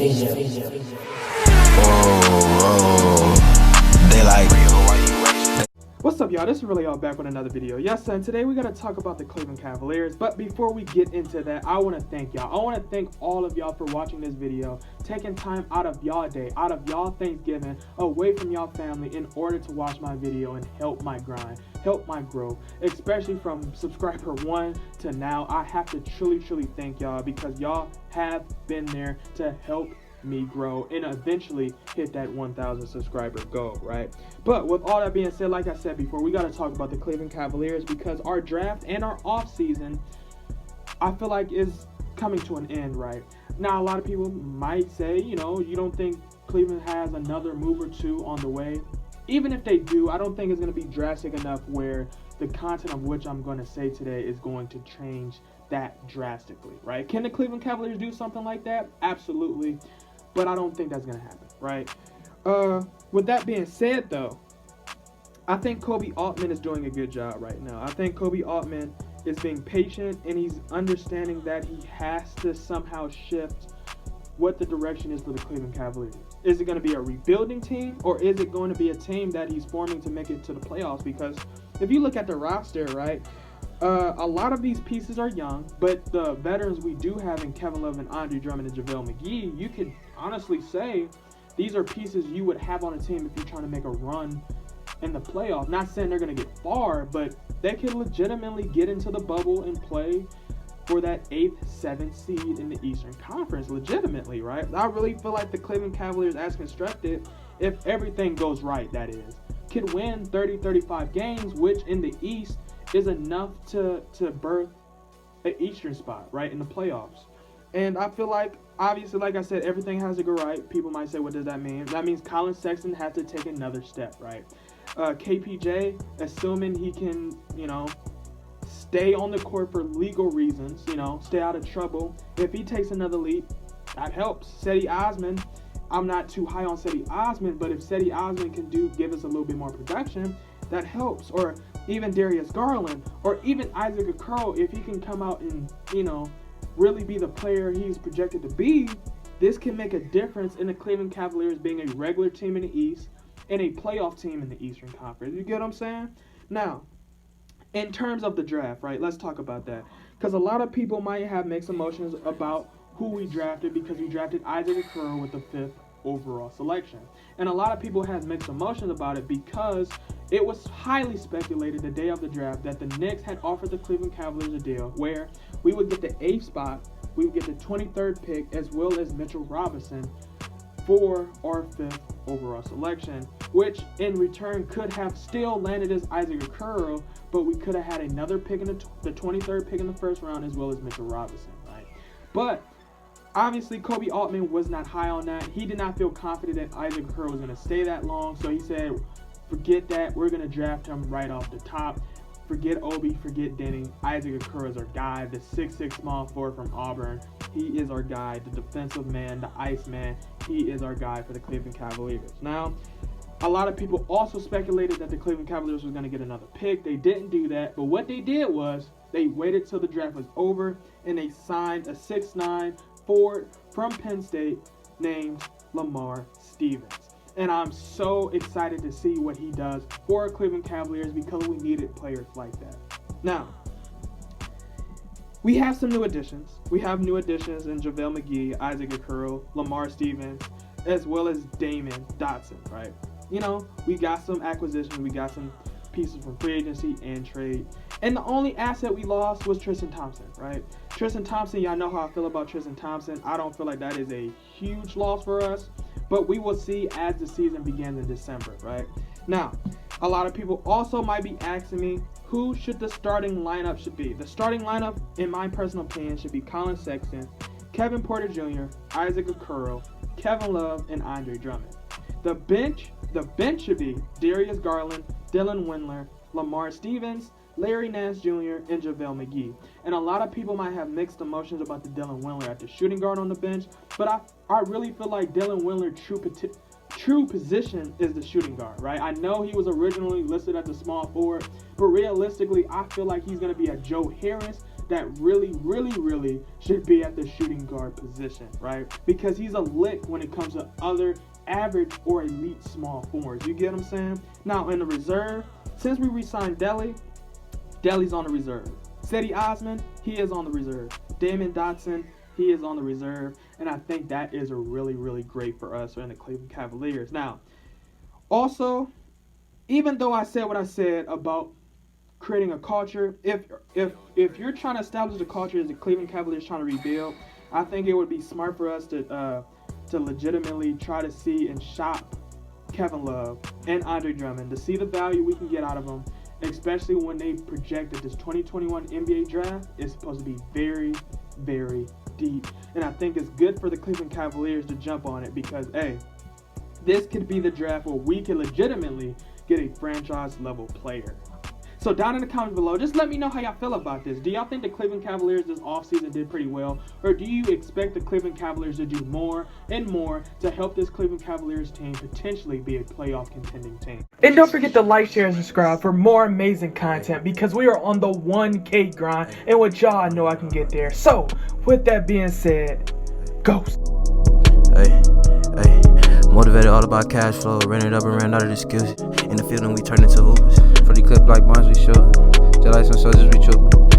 They like. What's up, y'all? This is Relly back with another video. Yes, and today we gotta talk about the Cleveland Cavaliers. But before we get into that, I want to thank y'all. I want to thank all of y'all for watching this video, taking time out of y'all day, out of y'all Thanksgiving, away from y'all family in order to watch my video and help my grind, help my growth, especially from subscriber 1 to now. I have to truly thank y'all because y'all have been there to help me grow and eventually hit that 1,000 subscriber goal, right? But with all that being said, like I said before, we got to talk about the Cleveland Cavaliers because our draft and our offseason, I feel like, is coming to an end, right? Now, a lot of people might say, you know, you don't think Cleveland has another move or two on the way. Even if they do, I don't think it's going to be drastic enough where the content of which I'm going to say today is going to change that drastically, right? Can the Cleveland Cavaliers do something like that? Absolutely. But I don't think that's going to happen, right? With that being said, though, I think Koby Altman is doing a good job right now. I think Koby Altman is being patient, and he's understanding that he has to somehow shift what the direction is for the Cleveland Cavaliers. Is it going to be a rebuilding team, or is it going to be a team that he's forming to make it to the playoffs? Because if you look at the roster, right, a lot of these pieces are young, but the veterans we do have in Kevin Love and Andre Drummond and JaVale McGee, you could honestly say these are pieces you would have on a team if you're trying to make a run in the playoffs. Not saying they're going to get far, but they could legitimately get into the bubble and play for that 8th, 7th seed in the Eastern Conference legitimately, right? I really feel like the Cleveland Cavaliers, as constructed, if everything goes right, that is, could win 30, 35 games, which in the East is enough to birth an Eastern spot, right, in the playoffs. And I feel like, obviously, like I said, everything has to go right. People might say, what does that mean? That means Colin Sexton has to take another step, right? KPJ, assuming he can, you know, stay on the court for legal reasons, you know, stay out of trouble. If he takes another leap, that helps. Cedi Osman, I'm not too high on Cedi Osman, but if Cedi Osman can give us a little bit more production, that helps. Or even Darius Garland, or even Isaac Okoro, if he can come out and, you know, really be the player he's projected to be, this can make a difference in the Cleveland Cavaliers being a regular team in the East and a playoff team in the Eastern Conference. You get what I'm saying? Now, in terms of the draft, right, let's talk about that. Because a lot of people might have mixed emotions about who we drafted because we drafted Isaac Okoro with the 5th overall selection. And a lot of people have mixed emotions about it because it was highly speculated the day of the draft that the Knicks had offered the Cleveland Cavaliers a deal where we would get the 8th spot, we would get the 23rd pick, as well as Mitchell Robinson for our 5th overall selection, which in return could have still landed as Isaac Okoro, but we could have had another pick in the 23rd pick in the first round, as well as Mitchell Robinson, right? But obviously, Koby Altman was not high on that. He did not feel confident that Isaac Okoro was going to stay that long, so he said, forget that. We're going to draft him right off the top. Forget Obi, forget Denny. Isaac Okoro is our guy, the 6'6" small forward from Auburn. He is our guy, the defensive man, the ice man. He is our guy for the Cleveland Cavaliers. Now, a lot of people also speculated that the Cleveland Cavaliers was going to get another pick. They didn't do that, but what they did was they waited till the draft was over and they signed a 6'9" forward from Penn State named Lamar Stevens. And I'm so excited to see what he does for our Cleveland Cavaliers because we needed players like that. Now, we have some new additions. We have new additions in JaVale McGee, Isaac Okoro, Lamar Stevens, as well as Damon Dotson, right? You know, we got some acquisitions. We got some pieces from free agency and trade. And the only asset we lost was Tristan Thompson, right? Tristan Thompson, y'all know how I feel about Tristan Thompson. I don't feel like that is a huge loss for us. But we will see as the season begins in December, right? Now, a lot of people also might be asking me, who should the starting lineup should be? The starting lineup, in my personal opinion, should be Colin Sexton, Kevin Porter Jr., Isaac Okoro, Kevin Love, and Andre Drummond. The bench should be Darius Garland, Dylan Windler, Lamar Stevens, Larry Nance Jr., and JaVale McGee. And a lot of people might have mixed emotions about the Dylan Windler at the shooting guard on the bench, but I really feel like Dylan Windler's true position is the shooting guard, right? I know he was originally listed as the small forward, but realistically, I feel like he's going to be a Joe Harris that really should be at the shooting guard position, right? Because he's a lick when it comes to other average or elite small forwards. You get what I'm saying? Now, in the reserve, since we re-signed Dele's on the reserve. Cedi Osman, he is on the reserve. Damon Dotson, he is on the reserve. And I think that is a really great for us in the Cleveland Cavaliers. Now, also, even though I said what I said about creating a culture, if you're trying to establish a culture as the Cleveland Cavaliers trying to rebuild, I think it would be smart for us to legitimately try to see and shop Kevin Love and Andre Drummond to see the value we can get out of them, especially when they project that this 2021 NBA draft is supposed to be very deep. And I think it's good for the Cleveland Cavaliers to jump on it because, hey, this could be the draft where we can legitimately get a franchise level player. So down in the comments below, just let me know how y'all feel about this. Do y'all think the Cleveland Cavaliers this offseason did pretty well? Or do you expect the Cleveland Cavaliers to do more and more to help this Cleveland Cavaliers team potentially be a playoff contending team? And don't forget to like, share, and subscribe for more amazing content because we are on the 1K grind. And with y'all, I know I can get there. So with that being said, Ghost. Hey. Motivated all about cash flow, ran it up and ran out of the skills. In the field and we turned into hoopers. For the clip like bonds we show. Just like some soldiers we trooping.